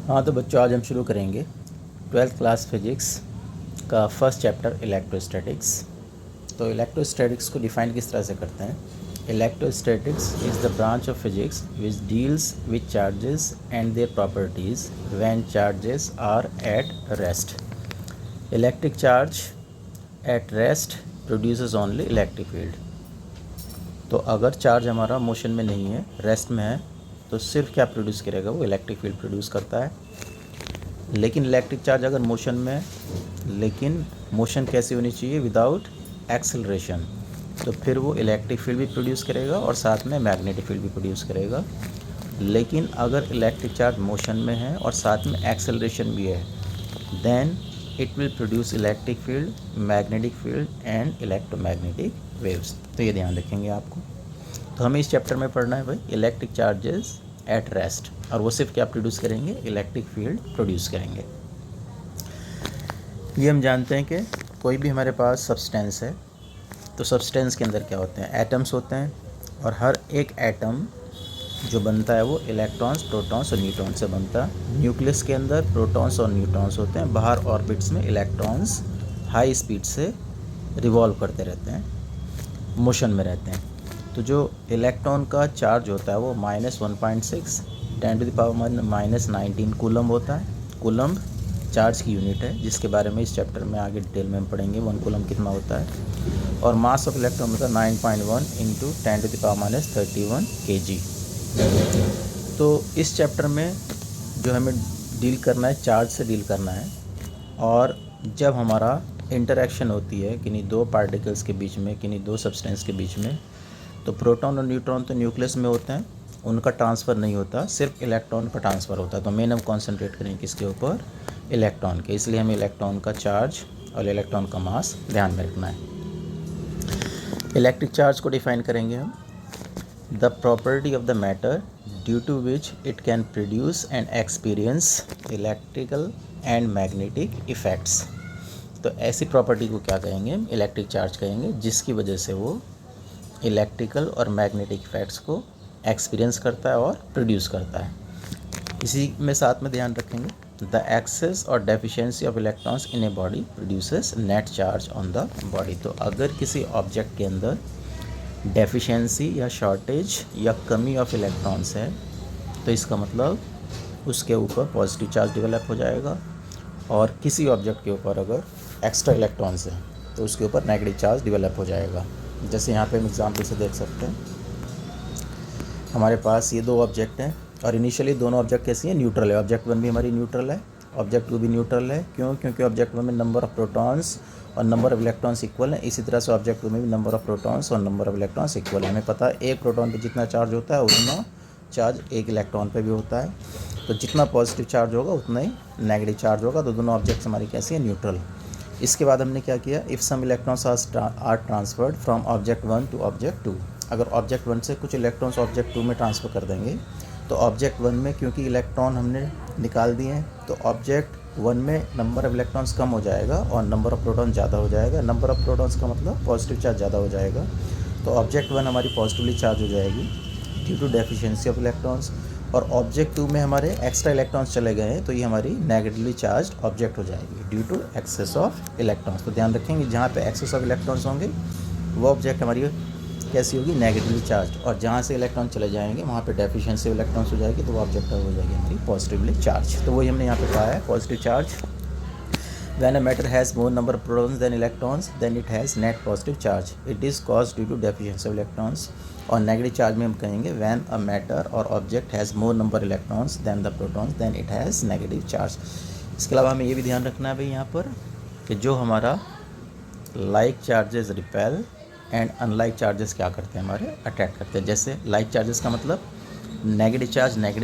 हाँ तो बच्चों, आज हम शुरू करेंगे 12th क्लास फिजिक्स का फर्स्ट चैप्टर इलेक्ट्रोस्टैटिक्स। तो इलेक्ट्रोस्टैटिक्स को डिफाइन किस तरह से करते हैं? Electrostatics is the branch of physics which deals with charges and their properties when charges are at rest. Electric charge at rest produces only electric field. तो अगर charge हमारा मोशन में नहीं है, रेस्ट में है, तो सिर्फ क्या प्रोड्यूस करेगा? वो इलेक्ट्रिक फील्ड प्रोड्यूस करता है। लेकिन इलेक्ट्रिक चार्ज अगर मोशन में है, लेकिन मोशन कैसी होनी चाहिए? विदाउट एक्सेलरेशन, तो फिर वो इलेक्ट्रिक फील्ड भी प्रोड्यूस करेगा और साथ में मैग्नेटिक फील्ड भी प्रोड्यूस करेगा। लेकिन अगर इलेक्ट्रिक चार्ज मोशन में है और साथ में एक्सेलरेशन भी है, then it will produce electric field, magnetic field and electromagnetic waves. तो ये ध्यान रखेंगे आपको। तो हमें इस चैप्टर में पढ़ना है भाई इलेक्ट्रिक चार्जेस एट रेस्ट, और वो सिर्फ क्या प्रोड्यूस करेंगे? इलेक्ट्रिक फील्ड प्रोड्यूस करेंगे। ये हम जानते हैं कि कोई भी हमारे पास सब्सटेंस है, तो सब्सटेंस के अंदर क्या होते हैं? एटम्स होते हैं, और हर एक एटम जो बनता है वो इलेक्ट्रॉन्स, प्रोटॉन्स और न्यूट्रॉन्स से बनता है। न्यूक्लियस के अंदर प्रोटॉन्स और न्यूट्रॉन्स होते हैं, बाहर ऑर्बिट्स में इलेक्ट्रॉन्स हाई स्पीड से रिवॉल्व करते रहते हैं, मोशन में रहते हैं। तो जो इलेक्ट्रॉन का चार्ज होता है वो -1.6 10⁻⁻19 कूलम होता है। कूलम चार्ज की यूनिट है, जिसके बारे में इस चैप्टर में आगे डिटेल में हम पढ़ेंगे 1 कूलम कितना होता है। और मास ऑफ इलेक्ट्रॉन होता है 9.1 × 10⁻31 kg। तो इस चैप्टर में जो हमें डील करना है, चार्ज से डील करना है। और जब हमारा इंटरेक्शन होती है किन्हीं दो पार्टिकल्स के बीच में, किन्हीं दो सब्सटेंस के बीच में, तो प्रोटॉन और न्यूट्रॉन तो न्यूक्लियस में होते हैं, उनका ट्रांसफ़र नहीं होता, सिर्फ इलेक्ट्रॉन का ट्रांसफ़र होता है। तो मेन हम कॉन्सेंट्रेट करेंगे किसके ऊपर? इलेक्ट्रॉन के। इसलिए हमें इलेक्ट्रॉन का चार्ज और इलेक्ट्रॉन का मास ध्यान में रखना है। इलेक्ट्रिक चार्ज को डिफाइन करेंगे हम, the property of the matter due to which it can produce and experience electrical and magnetic effects. तो ऐसी प्रॉपर्टी को क्या कहेंगे? इलेक्ट्रिक चार्ज कहेंगे, जिसकी वजह से वो इलेक्ट्रिकल और मैग्नेटिक इफेक्ट्स को एक्सपीरियंस करता है और प्रोड्यूस करता है। इसी में साथ में ध्यान रखेंगे, द एक्सेस और deficiency of electrons in a body produces net charge on the body. तो अगर किसी ऑब्जेक्ट के अंदर डेफिशिएंसी या शॉर्टेज या कमी ऑफ इलेक्ट्रॉन्स है, तो इसका मतलब उसके ऊपर पॉजिटिव चार्ज डेवलप हो जाएगा। और किसी ऑब्जेक्ट के ऊपर अगर एक्स्ट्रा इलेक्ट्रॉन्स हैं, तो उसके ऊपर नेगेटिव चार्ज डेवलप हो जाएगा। जैसे यहाँ पे हम एग्जाम्पल से देख सकते हैं, हमारे पास ये दो ऑब्जेक्ट हैं, और इनिशियली दोनों ऑब्जेक्ट कैसी हैं? न्यूट्रल है। ऑब्जेक्ट 1 भी हमारी न्यूट्रल है, ऑब्जेक्ट 2 भी न्यूट्रल है। क्यों? क्योंकि ऑब्जेक्ट 1 में नंबर ऑफ प्रोटॉन्स और नंबर ऑफ इलेक्ट्रॉन्स इक्वल है। इसी तरह से ऑब्जेक्ट 2 में भी नंबर ऑफ प्रोटॉन्स और नंबर ऑफ इलेक्ट्रॉन्स इक्वल है। हमें पता है एक प्रोटॉन पर जितना चार्ज होता है उतना चार्ज एक इलेक्ट्रॉन पर भी होता है। तो जितना पॉजिटिव चार्ज होगा उतना ही नेगेटिव चार्ज होगा। तो दोनों ऑब्जेक्ट्स हमारी कैसी हैं? न्यूट्रल। इसके बाद हमने क्या किया? If some electrons are transferred from object 1 to object 2। अगर ऑब्जेक्ट 1 से कुछ इलेक्ट्रॉन्स ऑब्जेक्ट 2 में ट्रांसफ़र कर देंगे, तो ऑब्जेक्ट 1 में क्योंकि इलेक्ट्रॉन हमने निकाल दिए हैं, तो ऑब्जेक्ट 1 में नंबर ऑफ इलेक्ट्रॉन्स कम हो जाएगा और नंबर ऑफ प्रोटॉन ज़्यादा हो जाएगा। नंबर ऑफ प्रोटॉन्स का मतलब पॉजिटिव चार्ज ज़्यादा हो जाएगा। तो ऑब्जेक्ट 1 हमारी पॉजिटिवली चार्ज हो जाएगी due to deficiency of electrons. और ऑब्जेक्ट 2 में हमारे एक्स्ट्रा इलेक्ट्रॉन्स चले गए हैं, तो ये हमारी नेगेटिवली चार्ज ऑब्जेक्ट हो जाएगी due to excess of electrons. तो ध्यान रखेंगे, जहाँ पे एक्सेस ऑफ इलेक्ट्रॉन्स होंगे वो ऑब्जेक्ट हमारी कैसी होगी? Negatively charge. और जहाँ से इलेक्ट्रॉन चले जाएंगे वहाँ पे डेफिशिएंसी ऑफ इलेक्ट्रॉन्स हो जाएगी, तो वो ऑब्जेक्ट हो जाएगी हमारी पॉजिटिवली चार्ज। तो वही हमने यहाँ पे कहा है, positive charge when a matter has more number of protons than electrons, then it has net positive charge. It is caused due to deficiency of electrons. और नेगेटिव चार्ज में हम कहेंगे when a matter or object has more number electrons than the protons, then it has negative charge. इसके अलावा हमें ये भी ध्यान रखना है भाई यहाँ पर कि जो हमारा like charges repel and unlike charges क्या करते हैं? हमारे अट्रैक्ट करते हैं। जैसे लाइक चार्जेस का मतलब नेगेटिव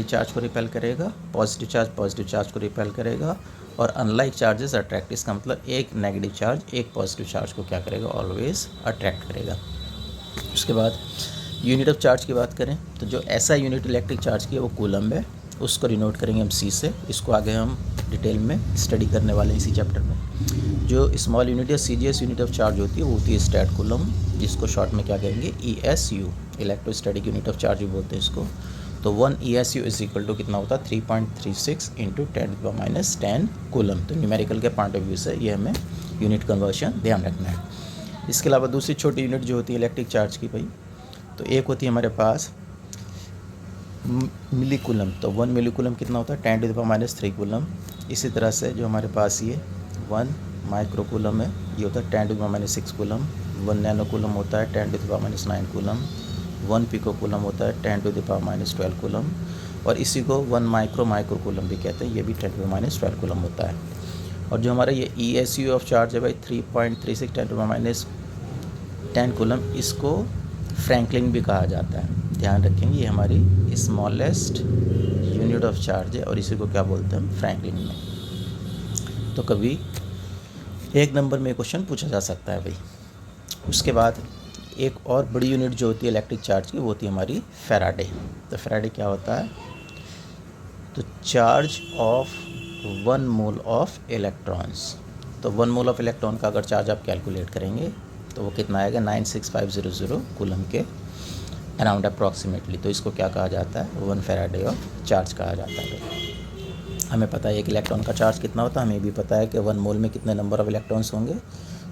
चार्ज को रिपेल करेगा, पॉजिटिव चार्ज को रिपेल करेगा, और अनलाइक चार्जेस अट्रैक्ट। इसका मतलब एक नेगेटिव चार्ज एक पॉजिटिव चार्ज को क्या करेगा? ऑलवेज अट्रैक्ट करेगा। उसके बाद यूनिट ऑफ चार्ज की बात करें, तो जो ऐसा यूनिट इलेक्ट्रिक चार्ज की है वो कूलम है, उसको डिनोट करेंगे हम C से। इसको आगे हम डिटेल में स्टडी करने वाले हैं इसी चैप्टर में। जो स्मॉल यूनिट या CGS यूनिट ऑफ चार्ज होती है वो होती है स्टैट कूलम, जिसको शॉर्ट में क्या कहेंगे? ESU, electrostatic unit of charge भी बोलते हैं इसको। तो 1 ESU इज इक्वल टू कितना होता है 3.36 इंटू 10⁻10 कूलम। तो न्यूमेरिकल के पॉइंट ऑफ व्यू से ये हमें यूनिट कन्वर्शन ध्यान रखना है। इसके अलावा दूसरी छोटी यूनिट जो होती है इलेक्ट्रिक चार्ज की भाई, तो एक होती है हमारे पास मिली कूलम। तो 1 मिली कूलम कितना होता है 10⁻³ कूलम। इसी तरह से जो हमारे पास ये 1 माइक्रो कूलम है, ये होता है 10⁻6 कूलम। 1 नैनो कूलम होता है 10⁻9 कूलम। 1 पिको कूलम होता है 10⁻12 कूलम। और इसी को 1 माइक्रो कूलम भी कहते हैं, ये भी 10⁻12 कूलम होता है। और जो हमारा ये ESU ऑफ चार्ज है भाई 3.36 10⁻10 कूलम, इसको फ्रैंकलिन भी कहा जाता है। ध्यान रखेंगे ये हमारी स्मॉलेस्ट यूनिट ऑफ चार्ज है और इसी को क्या बोलते हैं फ्रैंकलिन में। तो कभी एक नंबर में क्वेश्चन पूछा जा सकता है भाई। उसके बाद एक और बड़ी यूनिट जो होती है इलेक्ट्रिक चार्ज की, वो होती है हमारी फैराडे। तो फैराडे क्या होता है, तो charge of 1 mole of electrons. तो 1 मोल ऑफ इलेक्ट्रॉन का अगर चार्ज आप कैलकुलेट करेंगे तो वो कितना आएगा 96500 कूलम के अराउंड अप्रॉक्सीमेटली। तो इसको क्या कहा जाता है 1 फैराडे ऑफ चार्ज कहा जाता है। हमें पता है एक इलेक्ट्रॉन का चार्ज कितना होता है, हमें भी पता है कि 1 मोल में कितने नंबर ऑफ इलेक्ट्रॉन्स होंगे।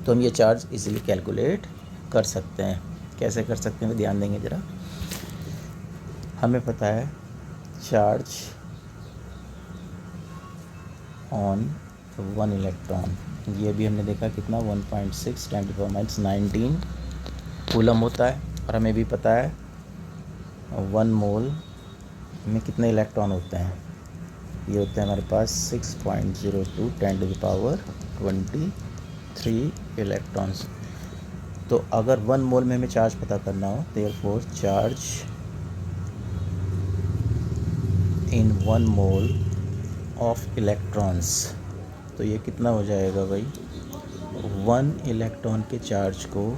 तो हम ये चार्ज इजीली कैलकुलेट कर सकते हैं। कैसे कर सकते हैं ध्यान देंगे ज़रा। हमें पता है चार्ज ऑन 1 इलेक्ट्रॉन, ये भी हमने देखा कितना 1.6 10⁻19 कूलम होता है। और हमें भी पता है 1 मोल में कितने इलेक्ट्रॉन होते हैं, ये होते हैं हमारे पास 6.02 10⁻23 इलेक्ट्रॉन्स। तो अगर 1 मोल में हमें चार्ज पता करना हो, therefore charge in 1 mole of electrons, तो ये कितना हो जाएगा भाई 1 इलेक्ट्रॉन के चार्ज को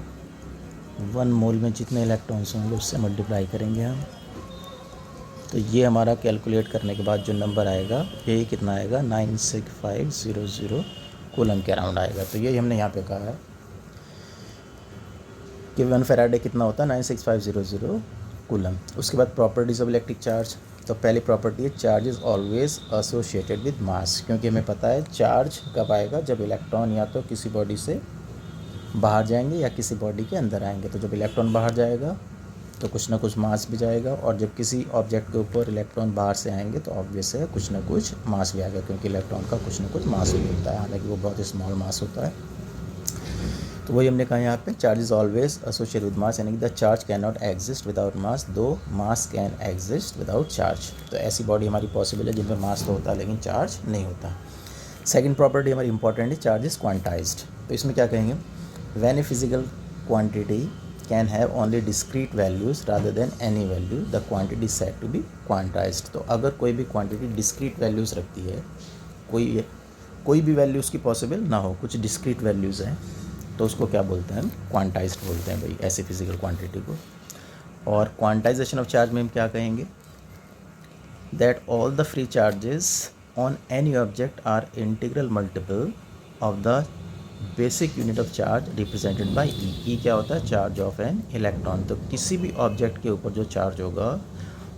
1 मोल में जितने इलेक्ट्रॉन्स होंगे उससे मल्टीप्लाई करेंगे हम। तो ये हमारा कैलकुलेट करने के बाद जो नंबर आएगा यही कितना आएगा 96500 कूलम के अराउंड आएगा। तो यही हमने यहाँ पे कहा है कि 1 फैराडे कितना होता है 96500 कूलम। उसके बाद प्रॉपर्टीज़ ऑफ इलेक्ट्रिक चार्ज। तो पहली प्रॉपर्टी है charge is always associated with मास, क्योंकि हमें पता है चार्ज कब आएगा जब इलेक्ट्रॉन या तो किसी बॉडी से बाहर जाएंगे या किसी बॉडी के अंदर आएंगे। तो जब इलेक्ट्रॉन बाहर जाएगा तो कुछ ना कुछ मास भी जाएगा, और जब किसी ऑब्जेक्ट के ऊपर इलेक्ट्रॉन बाहर से आएंगे तो ऑब्वियस है कुछ ना कुछ मास भी आएगा, क्योंकि इलेक्ट्रॉन का कुछ ना कुछ मास भी होता है, हालांकि वो बहुत स्मॉल मास होता है। तो वही हमने कहा यहाँ पे charge is always associated with mass, यानी कि the charge can not exist without mass though mass can exist without charge. तो ऐसी बॉडी हमारी पॉसिबल है जिनमें मास तो होता है लेकिन चार्ज नहीं होता। सेकेंड प्रॉपर्टी हमारी इंपॉर्टेंट है, चार्ज इज क्वांटाइज्ड। तो इसमें क्या कहेंगे, when a physical quantity can have only discrete values rather than any value, the quantity is said to be quantized। तो अगर कोई भी क्वांटिटी डिस्क्रीट वैल्यूज़ रखती है, कोई भी वैल्यू उसकी पॉसिबल ना हो, कुछ डिस्क्रीट वैल्यूज़ हैं, तो उसको क्या बोलते हैं हम क्वांटाइज्ड बोलते हैं भाई ऐसी फिजिकल क्वांटिटी को। और क्वांटाइजेशन ऑफ चार्ज में हम क्या कहेंगे, that all the free charges on any object are integral multiple of the basic unit of charge represented by e. क्या होता है चार्ज ऑफ एन इलेक्ट्रॉन। तो किसी भी ऑब्जेक्ट के ऊपर जो चार्ज होगा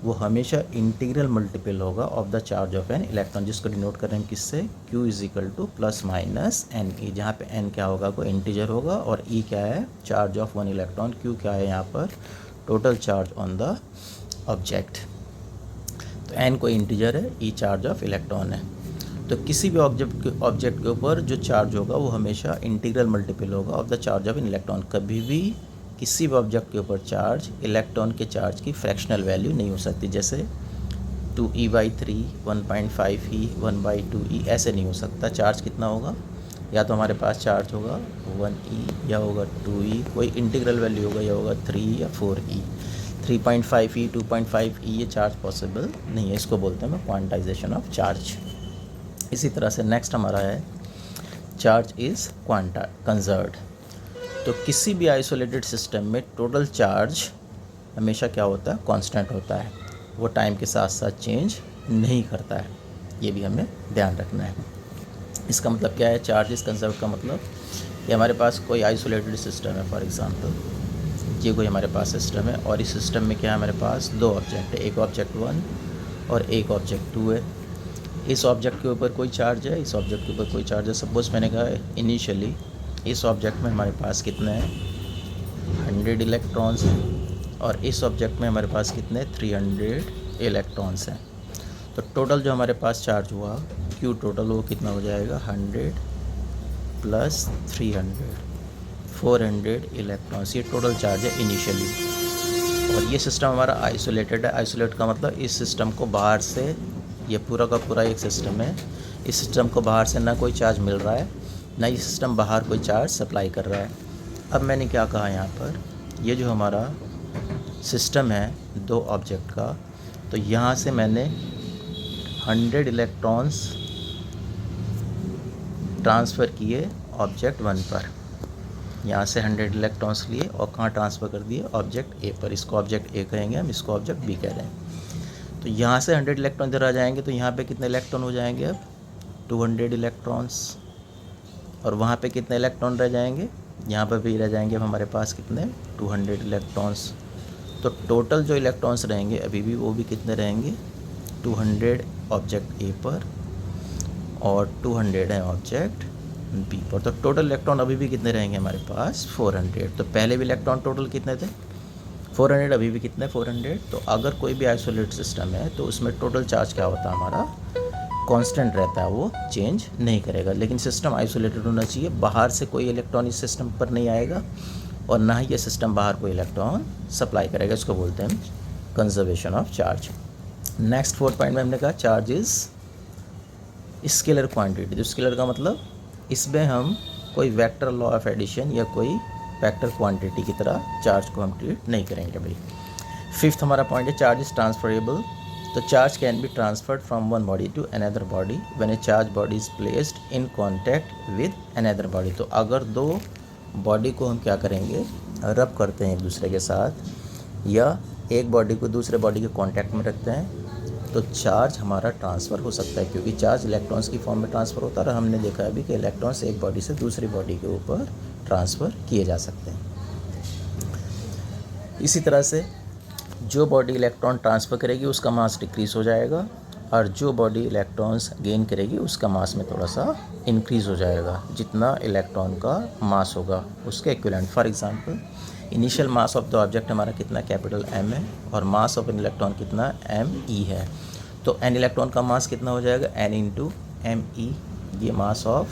वो हमेशा इंटीग्रल मल्टीपल होगा of the charge of an electron, जिसको डिनोट कर रहे हैं किससे, Q is equal to plus minus n e, जहाँ पे n क्या होगा कोई इंटीजर होगा और E क्या है चार्ज ऑफ 1 इलेक्ट्रॉन, Q क्या है यहाँ पर total charge on the object. तो n कोई इंटीजर है, E चार्ज ऑफ इलेक्ट्रॉन है। तो किसी भी ऑब्जेक्ट के ऊपर जो चार्ज होगा वो हमेशा इंटीग्रल मल्टीपल होगा of the charge of an electron. कभी भी किसी भी ऑब्जेक्ट के ऊपर चार्ज इलेक्ट्रॉन के चार्ज की फ्रैक्शनल वैल्यू नहीं हो सकती, जैसे 2e/3 1.5e 1/2e ऐसे नहीं हो सकता। चार्ज कितना होगा, या तो हमारे पास चार्ज होगा 1e या होगा 2e, कोई इंटीग्रल वैल्यू होगा या होगा 3 या 4e। 3.5e 2.5e ये चार्ज पॉसिबल नहीं है, इसको बोलते हैं क्वांटाइजेशन ऑफ चार्ज। इसी तरह से नेक्स्ट हमारा है चार्ज इज़ कंजर्व्ड। तो किसी भी आइसोलेटेड सिस्टम में टोटल चार्ज हमेशा क्या होता है कांस्टेंट होता है, वो टाइम के साथ साथ चेंज नहीं करता है, ये भी हमें ध्यान रखना है। इसका मतलब क्या है चार्ज इज़ कंजर्व्ड का मतलब कि हमारे पास कोई आइसोलेटेड सिस्टम है, फॉर एग्जांपल ये कोई हमारे पास सिस्टम है और इस सिस्टम में क्या है, हमारे पास दो ऑब्जेक्ट है, एक ऑब्जेक्ट 1 और एक ऑब्जेक्ट 2 है। इस ऑब्जेक्ट के ऊपर कोई चार्ज है, इस ऑब्जेक्ट के ऊपर कोई चार्ज है। सपोज़ मैंने कहा इनिशियली इस ऑब्जेक्ट में हमारे पास कितने हैं, 100 इलेक्ट्रॉन्स हैं और इस ऑब्जेक्ट में हमारे पास कितने 300 इलेक्ट्रॉन्स हैं। तो टोटल जो हमारे पास चार्ज हुआ Q टोटल वो कितना हो जाएगा, 100 प्लस 300 400 इलेक्ट्रॉन्स, ये टोटल चार्ज है इनिशियली। और ये सिस्टम हमारा आइसोलेटेड है। आइसोलेट का मतलब इस सिस्टम को बाहर से, ये पूरा का पूरा एक सिस्टम है, इस सिस्टम को बाहर से ना कोई चार्ज मिल रहा है ना ये सिस्टम बाहर कोई चार्ज सप्लाई कर रहा है। अब मैंने क्या कहा यहाँ पर, ये जो हमारा सिस्टम है दो ऑब्जेक्ट का, तो यहाँ से मैंने 100 इलेक्ट्रॉन्स ट्रांसफ़र किए ऑब्जेक्ट 1 पर। यहाँ से 100 इलेक्ट्रॉन्स लिए और कहाँ ट्रांसफ़र कर दिए, ऑब्जेक्ट ए पर। इसको ऑब्जेक्ट ए कहेंगे हम, इसको ऑब्जेक्ट बी कह रहे हैं। तो यहाँ से 100 इलेक्ट्रॉन इधर आ जाएंगे तो यहाँ पे कितने इलेक्ट्रॉन हो जाएंगे, अब 200 इलेक्ट्रॉन्स। और वहाँ पे कितने इलेक्ट्रॉन रह जाएंगे, यहाँ पर भी रह जाएंगे अब हमारे पास कितने 200 इलेक्ट्रॉन्स। तो टोटल जो इलेक्ट्रॉन्स रहेंगे अभी भी वो भी कितने रहेंगे, 200 ऑब्जेक्ट ए पर और 200 है ऑब्जेक्ट बी पर। तो टोटल इलेक्ट्रॉन अभी भी कितने रहेंगे हमारे पास, 400। तो पहले भी इलेक्ट्रॉन टोटल कितने थे, 400, अभी भी कितने 400। तो अगर कोई भी आइसोलेट सिस्टम है तो उसमें टोटल चार्ज क्या होता है, हमारा कांस्टेंट रहता है, वो चेंज नहीं करेगा। लेकिन सिस्टम आइसोलेटेड होना चाहिए, बाहर से कोई इलेक्ट्रॉन इस सिस्टम पर नहीं आएगा और ना ही ये सिस्टम बाहर कोई इलेक्ट्रॉन सप्लाई करेगा। इसको बोलते हैं conservation of charge. Next 4 point में हमने कहा चार्ज इज़ स्केलर क्वांटिटी। जो स्केलर का मतलब इसमें हम कोई वेक्टर लॉ ऑफ एडिशन या कोई वेक्टर क्वांटिटी की तरह चार्ज को हम ट्रीट नहीं करेंगे भाई। 5th हमारा पॉइंट है चार्ज इज ट्रांसफरेबल। तो charge can be transferred from one body to another body when a charge body is placed in contact with another body. तो अगर दो बॉडी को हम क्या करेंगे, रब करते हैं एक दूसरे के साथ या एक बॉडी को दूसरे बॉडी के कॉन्टैक्ट में रखते हैं तो चार्ज हमारा ट्रांसफ़र हो सकता है, क्योंकि चार्ज इलेक्ट्रॉन्स की फॉर्म में ट्रांसफ़र होता है और हमने देखा अभी कि इलेक्ट्रॉन्स एक बॉडी से दूसरी बॉडी के ऊपर ट्रांसफ़र किए जा सकते हैं। इसी तरह से जो बॉडी इलेक्ट्रॉन ट्रांसफ़र करेगी उसका मास डिक्रीज़ हो जाएगा और जो बॉडी इलेक्ट्रॉन्स गेन करेगी उसका मास में थोड़ा सा इंक्रीज़ हो जाएगा। जितना इलेक्ट्रॉन का मास होगा उसके equivalent. For example initial mass of the object हमारा कितना कैपिटल M है और मास ऑफ एन इलेक्ट्रॉन कितना ME है। तो एन इलेक्ट्रॉन का मास कितना हो जाएगा, N इंटू ME। ये मास ऑफ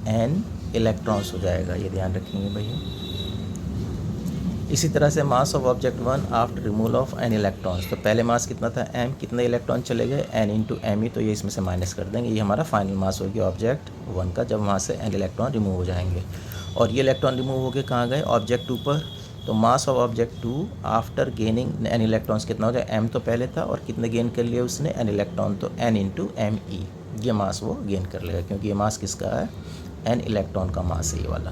N इलेक्ट्रॉन्स हो जाएगा, ये ध्यान रखेंगे भैया। इसी तरह से mass of object 1 after removal of N electrons. तो पहले मास कितना था M, कितने इलेक्ट्रॉन चले गए N इंटू ME। तो ये इसमें से माइनस कर देंगे, ये हमारा फाइनल मास होगी ऑब्जेक्ट 1 का जब वहाँ से N इलेक्ट्रॉन रिमूव हो जाएंगे। और ये इलेक्ट्रॉन रिमूव होकर कहाँ गए, ऑब्जेक्ट 2 पर। तो mass of object 2 after gaining N electrons कितना हो जाए, M तो पहले था और कितने गेन कर लिए उसने N इलेक्ट्रॉन, तो N इंटू ME। ये मास वो गेन कर लेगा क्योंकि ये मास किसका है, N इलेक्ट्रॉन का मास है ये वाला।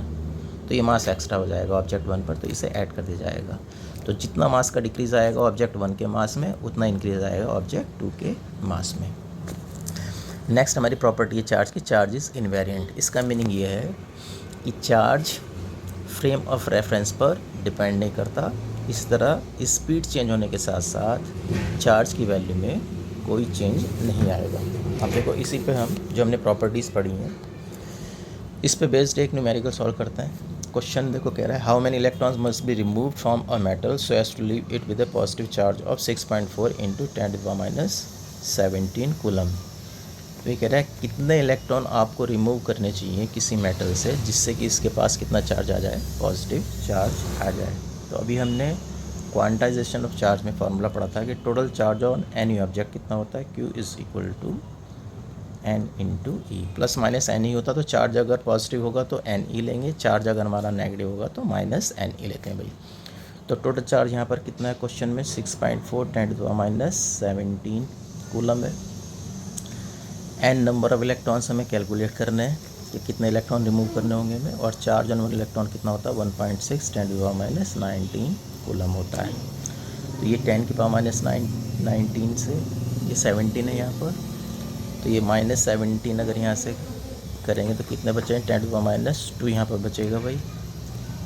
तो ये मास एक्स्ट्रा हो जाएगा ऑब्जेक्ट 1 पर, तो इसे ऐड कर दिया जाएगा। तो जितना मास का डिक्रीज़ आएगा ऑब्जेक्ट 1 के मास में उतना इंक्रीज़ आएगा ऑब्जेक्ट 2 के मास में। नेक्स्ट हमारी प्रॉपर्टी है चार्ज की, चार्ज इज़ इनवेरिएंट। इसका मीनिंग ये है कि चार्ज फ्रेम ऑफ रेफरेंस पर डिपेंड नहीं करता। इस तरह स्पीड चेंज होने के साथ साथ चार्ज की वैल्यू में कोई चेंज नहीं आएगा। अब देखो इसी पे हम जो हमने प्रॉपर्टीज़ पढ़ी हैं इस पे बेस्ड एक न्यूमेरिकल सॉल्व करते हैं। क्वेश्चन देखो कह रहा है how many electrons must be removed from a metal so as to leave it with a positive charge of 6.4 into 10⁻17 coulomb. तो ये कह रहा है कितने इलेक्ट्रॉन आपको रिमूव करने चाहिए किसी मेटल से जिससे कि इसके पास कितना चार्ज आ जाए, पॉजिटिव चार्ज आ जाए। तो अभी हमने क्वांटाइजेशन ऑफ चार्ज में फार्मूला पढ़ा था कि total charge on any object कितना होता है, Q is equal to N into e. Plus minus n e होता तो चार्ज अगर पॉजिटिव होगा तो NE लेंगे, चार्ज अगर हमारा नेगेटिव होगा तो माइनस NE लेते हैं भाई। तो टोटल चार्ज यहाँ पर कितना है क्वेश्चन में 6.4 10⁻17 कूलम है। N नंबर ऑफ इलेक्ट्रॉन्स हमें कैलकुलेट करने हैं कि कितने इलेक्ट्रॉन रिमूव करने होंगे हमें, और चार्ज ऑन वन इलेक्ट्रॉन कितना होता है 1.6 10⁻19 कूलम होता है। तो ये 10⁻19 से ये 17 है यहाँ पर, तो ये -17 अगर यहाँ से करेंगे तो कितने बचे हैं 10⁻2 यहाँ पर बचेगा भाई।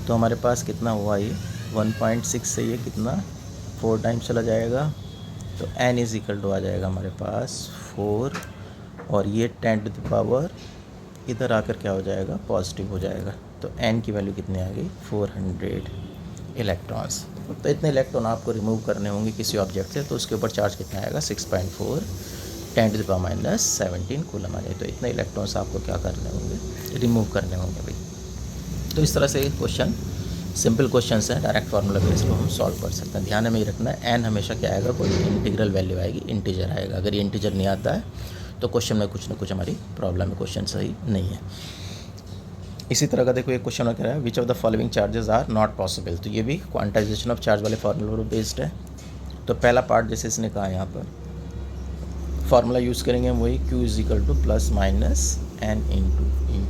तो हमारे पास कितना हुआ ये 1.6 से ये कितना 4 टाइम्स चला जाएगा, तो n इज़ इक्वल टू आ जाएगा हमारे पास 4, और ये 10 टू द पावर इधर आकर क्या हो जाएगा, पॉजिटिव हो जाएगा। तो n की वैल्यू कितनी आ गई, 400 इलेक्ट्रॉन्स। तो इतने इलेक्ट्रॉन आपको रिमूव करने होंगे किसी ऑब्जेक्ट से, तो उसके ऊपर चार्ज कितना आएगा, 6.4 10 to the power minus 17 coulomb आ जाए। तो इतने इलेक्ट्रॉन्स आपको क्या करने होंगे, रिमूव करने होंगे भाई। तो इस तरह से क्वेश्चन, सिंपल क्वेश्चन हैं, डायरेक्ट फार्मूला बेस पर हम सॉल्व कर सकते हैं। ध्यान में ये रखना है, n हमेशा क्या आएगा, कोई इंटीग्रल वैल्यू आएगी, इंटीजर आएगा। अगर ये इंटीजर नहीं आता है तो क्वेश्चन में कुछ ना कुछ हमारी प्रॉब्लम है, क्वेश्चन सही नहीं है। इसी तरह का देखो एक क्वेश्चन कह रहा है, which of the following charges are not possible. तो ये भी क्वांटाइजेशन ऑफ चार्ज वाले फार्मूला पर बेस्ड है। तो पहला पार्ट जैसे इसने कहा, यहाँ पर फार्मूला यूज़ करेंगे हम वही, Q is equal to plus minus n into e.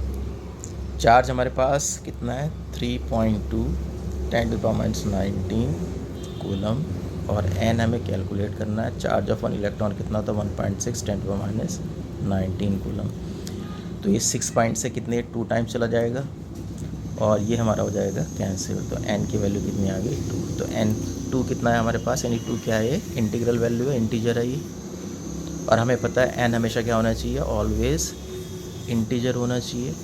Charge हमारे पास कितना है, 3.2 10 to the power minus 19 coulomb, और n हमें कैलकुलेट करना है। चार्ज ऑफ 1 इलेक्ट्रॉन कितना था, 1.6 10 to the power minus 19 coulomb. तो ये 6 पॉइंट से कितने 2 टाइम्स चला जाएगा, और ये हमारा हो जाएगा कैंसिल। तो n की वैल्यू कितनी आ गई, 2। तो n2 कितना है हमारे पास, यानी 2 क्या है, इंटीग्रल वैल्यू है, इंटीजर है ये। और हमें पता है n हमेशा क्या होना चाहिए, ऑलवेज इंटीजर होना चाहिए।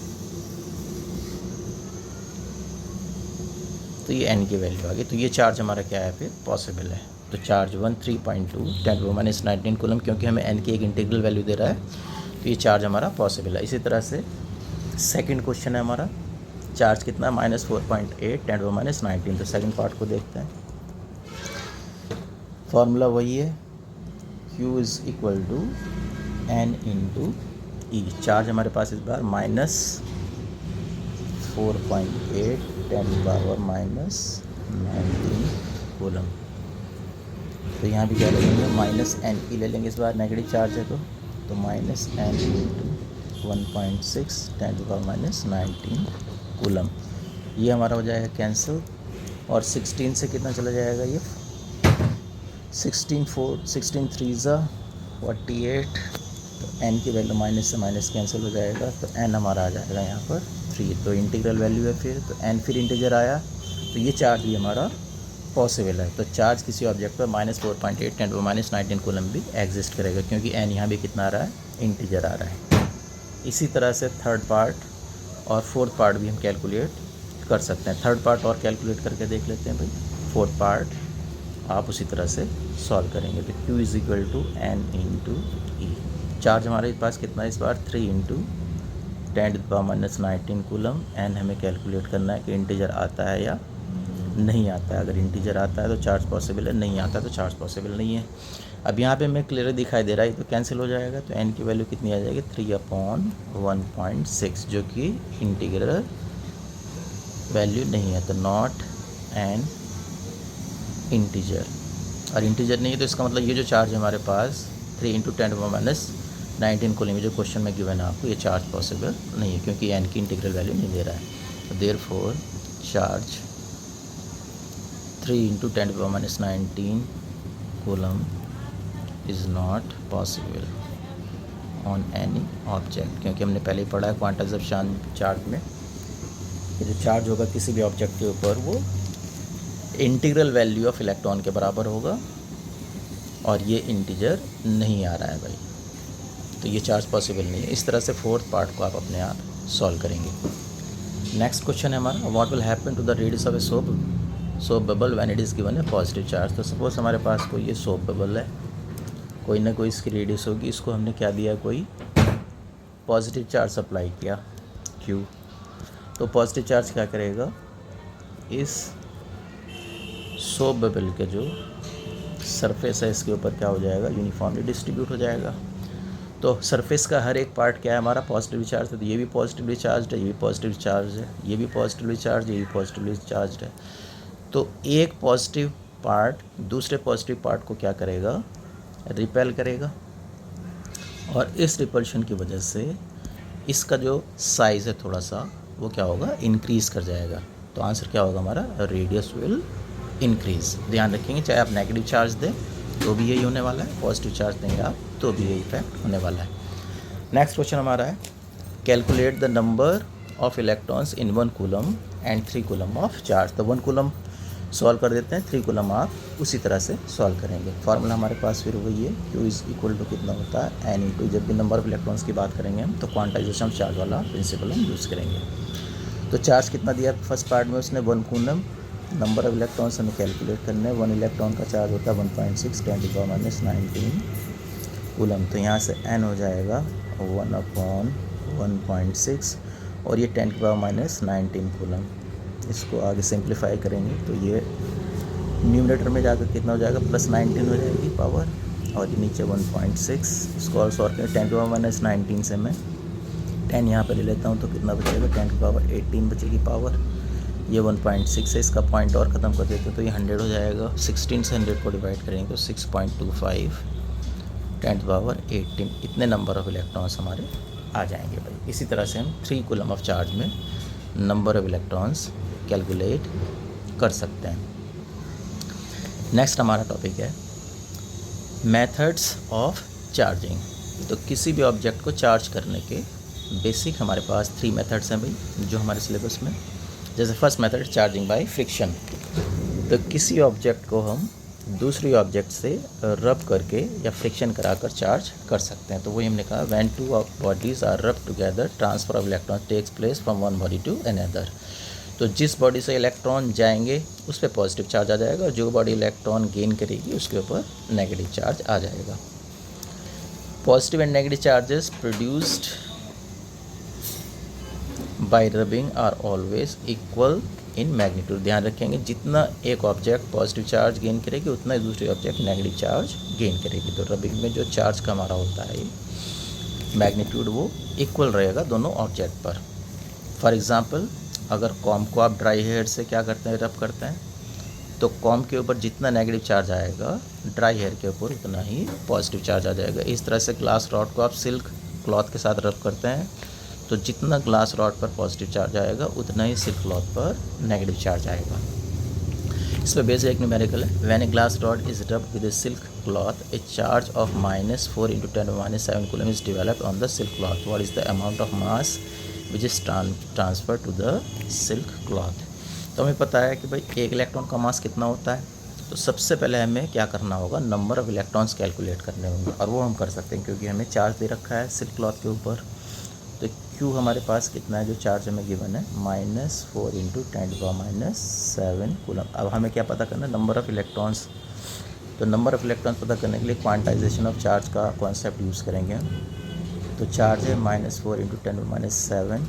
तो ये n की वैल्यू आ गई। तो ये चार्ज हमारा क्या है, फिर पॉसिबल है। तो चार्ज 3.2 10 टू माइनस 19 कूलम, क्योंकि हमें n की एक इंटीग्रल वैल्यू दे रहा है, तो ये चार्ज हमारा पॉसिबल है। इसी तरह से सेकंड क्वेश्चन है हमारा, चार्ज कितना है, -4.8 10 टू माइनस 19। तो सेकंड पार्ट को देखते हैं। फॉर्मूला वही है, Q is equal to n into e. Charge हमारे पास इस बार -4.8 10 टू पावर माइनस 19 कूलम। तो यहाँ भी क्या लेंगे, -n ई ले लेंगे, इस बार नेगेटिव चार्ज है तो -n into 1.6 10 to power minus 19 coulomb. ये हमारा हो जाएगा कैंसिल, और 16 से कितना चला जाएगा, ये 16 3 ज़ा 48। तो n की वैल्यू माइनस से माइनस कैंसिल हो जाएगा, तो n हमारा आ जाएगा यहाँ पर 3। तो इंटीग्रल वैल्यू है फिर, तो n फिर इंटीजर आया, तो ये चार्ज भी हमारा पॉसिबल है। तो चार्ज किसी ऑब्जेक्ट पर -4.8 10 टू माइनस 19 कूलम भी एग्जिस्ट करेगा, क्योंकि n यहाँ भी कितना आ रहा है, इंटीजर आ रहा है। इसी तरह से थर्ड पार्ट और फोर्थ पार्ट भी हम कैलकुलेट कर सकते हैं। थर्ड पार्ट और कैलकुलेट करके देख लेते हैं भाई। फोर्थ पार्ट आप उसी तरह से सॉल्व करेंगे। तो Q is equal to n into e. Charge हमारे पास कितना है इस बार, 3 into 10 to the power minus 19 coulomb. n हमें कैलकुलेट करना है कि इंटीजर आता है या नहीं आता है। अगर इंटीजर आता है तो चार्ज पॉसिबल है, नहीं आता तो चार्ज पॉसिबल नहीं है। अब यहाँ पे हमें क्लियर दिखाई दे रहा है, तो कैंसिल हो जाएगा। तो n की वैल्यू कितनी आ जाएगी, 3/1.6, जो कि इंटीग्रल वैल्यू नहीं है, तो नॉट एन इंटीजर। और इंटीजर नहीं है तो इसका मतलब ये जो चार्ज है हमारे पास 3 into 10 to power minus 19 coulomb, जो क्वेश्चन में गिवन है आपको, ये चार्ज पॉसिबल नहीं है, क्योंकि n की इंटीग्रल वैल्यू नहीं दे रहा है। तो therefore charge 3 into 10 to power minus 19 coulomb is not possible on any object, क्योंकि हमने पहले ही पढ़ा है क्वांटाइजेशन चार्ज में कि जो चार्ज होगा किसी भी ऑब्जेक्ट के ऊपर वो इंटीग्रल वैल्यू ऑफ इलेक्ट्रॉन के बराबर होगा, और ये इंटीजर नहीं आ रहा है भाई, तो ये चार्ज पॉसिबल नहीं है। इस तरह से फोर्थ पार्ट को आप अपने आप सॉल्व करेंगे। नेक्स्ट क्वेश्चन है हमारा, what will happen to the radius of a soap bubble when it is given a positive charge. तो सपोज हमारे पास कोई ये सोप बबल है, कोई ना कोई इसकी रेडियस होगी, इसको हमने क्या दिया, कोई पॉजिटिव चार्ज अप्लाई किया Q। तो पॉजिटिव चार्ज क्या करेगा, इस सोप बबल के जो सरफेस है इसके ऊपर क्या हो जाएगा, यूनिफॉर्मली डिस्ट्रीब्यूट हो जाएगा। तो सरफेस का हर एक पार्ट क्या है हमारा, पॉजिटिवली चार्ज है। तो ये भी पॉजिटिवली चार्ज है, ये भी पॉजिटिव चार्ज है, ये भी पॉजिटिवली चार्ज है, ये भी पॉजिटिवली चार्ज है। तो एक पॉजिटिव पार्ट दूसरे पॉजिटिव पार्ट को क्या करेगा, रिपेल करेगा, और इस रिपल्शन की वजह से इसका जो साइज़ है थोड़ा सा वो क्या होगा, इंक्रीज़ कर जाएगा। तो आंसर क्या होगा हमारा, रेडियस विल इंक्रीज़। ध्यान रखेंगे, चाहे आप नेगेटिव चार्ज दें तो भी यही होने वाला है, पॉजिटिव चार्ज देंगे आप तो भी यही इफेक्ट होने वाला है। नेक्स्ट क्वेश्चन हमारा है, calculate the number of electrons in 1 coulomb and 3 coulomb of charge. तो 1 कूलम सॉल्व कर देते हैं। 3 कूलम आप उसी तरह से सॉल्व करेंगे। फार्मूला हमारे पास फिर वही है, Q इज़ इक्वल टू कितना होता है n इंटू, जब भी नंबर ऑफ इलेक्ट्रॉन्स की बात करेंगे हम तो क्वांटाइजेशन ऑफ चार्ज वाला प्रिंसिपल हम यूज़ करेंगे। तो चार्ज कितना दिया फर्स्ट पार्ट में उसने 1 कूलम, नंबर ऑफ इलेक्ट्रॉन्स हमें कैलकुलेट करने हैं। 1 इलेक्ट्रॉन का चार्ज होता है 1.6 10⁻⁻19 कूलम। तो यहाँ से n हो जाएगा 1/1.6 और ये 10⁻⁻19 कूलम। इसको आगे सिंप्लीफाई करेंगे तो ये न्यूमरेटर में जाकर कितना हो जाएगा +19 हो जाएगी पावर, और ये नीचे 1.6। इसको और सॉल्व करें 10⁻⁻19 से मैं 10 यहाँ पर ले लेता हूँ तो कितना बचेगा 10⁻18 बचेगी पावर। ये 1.6 है, इसका पॉइंट और ख़त्म कर देते तो ये 100 हो जाएगा। 16 से 100 को डिवाइड करेंगे तो 6.25 10⁻18 इतने नंबर ऑफ इलेक्ट्रॉन्स हमारे आ जाएंगे भाई। इसी तरह से हम 3 कूलम ऑफ चार्ज में नंबर ऑफ इलेक्ट्रॉन्स कैलकुलेट कर सकते हैं। नेक्स्ट हमारा टॉपिक है मेथड्स ऑफ चार्जिंग। तो किसी भी ऑब्जेक्ट को चार्ज करने के बेसिक हमारे पास 3 मेथड्स हैं भाई जो हमारे सिलेबस में। जैसे first method charging by friction. तो किसी ऑब्जेक्ट को हम दूसरी ऑब्जेक्ट से रब करके या फ्रिक्शन कराकर चार्ज कर सकते हैं। तो वही हमने कहा when 2 bodies are rub together transfer of electron takes place from one body to another. तो जिस बॉडी से इलेक्ट्रॉन जाएंगे उस पर पॉजिटिव चार्ज आ जाएगा और जो बॉडी इलेक्ट्रॉन गेन करेगी उसके ऊपर नेगेटिव चार्ज आ जाएगा। Positive and negative charges produced by rubbing are always equal in magnitude. ध्यान रखेंगे जितना एक ऑब्जेक्ट पॉजिटिव चार्ज गेन करेगी उतना ही दूसरी ऑब्जेक्ट नेगेटिव चार्ज गेन करेगी। तो रबिंग में जो चार्ज का हमारा होता है मैग्नीट्यूड वो इक्वल रहेगा दोनों ऑब्जेक्ट पर। फॉर एग्जांपल अगर कॉम को आप ड्राई हेयर से क्या करते हैं रब करते हैं तो कॉम के ऊपर जितना नेगेटिव चार्ज आएगा ड्राई हेयर के ऊपर उतना ही पॉजिटिव चार्ज आ जाएगा। इस तरह से ग्लास रॉड को आप सिल्क क्लॉथ के साथ रब करते हैं तो जितना ग्लास रॉड पर पॉजिटिव चार्ज आएगा उतना ही सिल्क क्लॉथ पर नेगेटिव चार्ज आएगा। इस पर बेसिक एक न्यूमेरिकल है। When a glass rod is rubbed with a silk cloth a charge of -4 × 10⁻⁷ coulomb is developed on the silk cloth. What is the amount of mass which is transfer to the silk cloth. तो हमें पता है कि भाई एक electron का मास कितना होता है। तो सबसे पहले हमें क्या करना होगा नंबर ऑफ इलेक्ट्रॉन्स कैलकुलेट करने होंगे और वो हम कर सकते हैं क्योंकि हमें चार्ज दे रखा है सिल्क क्लॉथ के ऊपर। तो Q हमारे पास कितना है जो चार्ज हमें गिवन है -4 × 10⁻⁷ कूलम। अब हमें क्या पता करना है नंबर ऑफ़ इलेक्ट्रॉन्स। तो नंबर ऑफ़ इलेक्ट्रॉन्स पता करने के लिए क्वांटाइजेशन ऑफ चार्ज का कॉन्सेप्ट यूज़ करेंगे। तो चार्ज है -4 × 10⁻⁷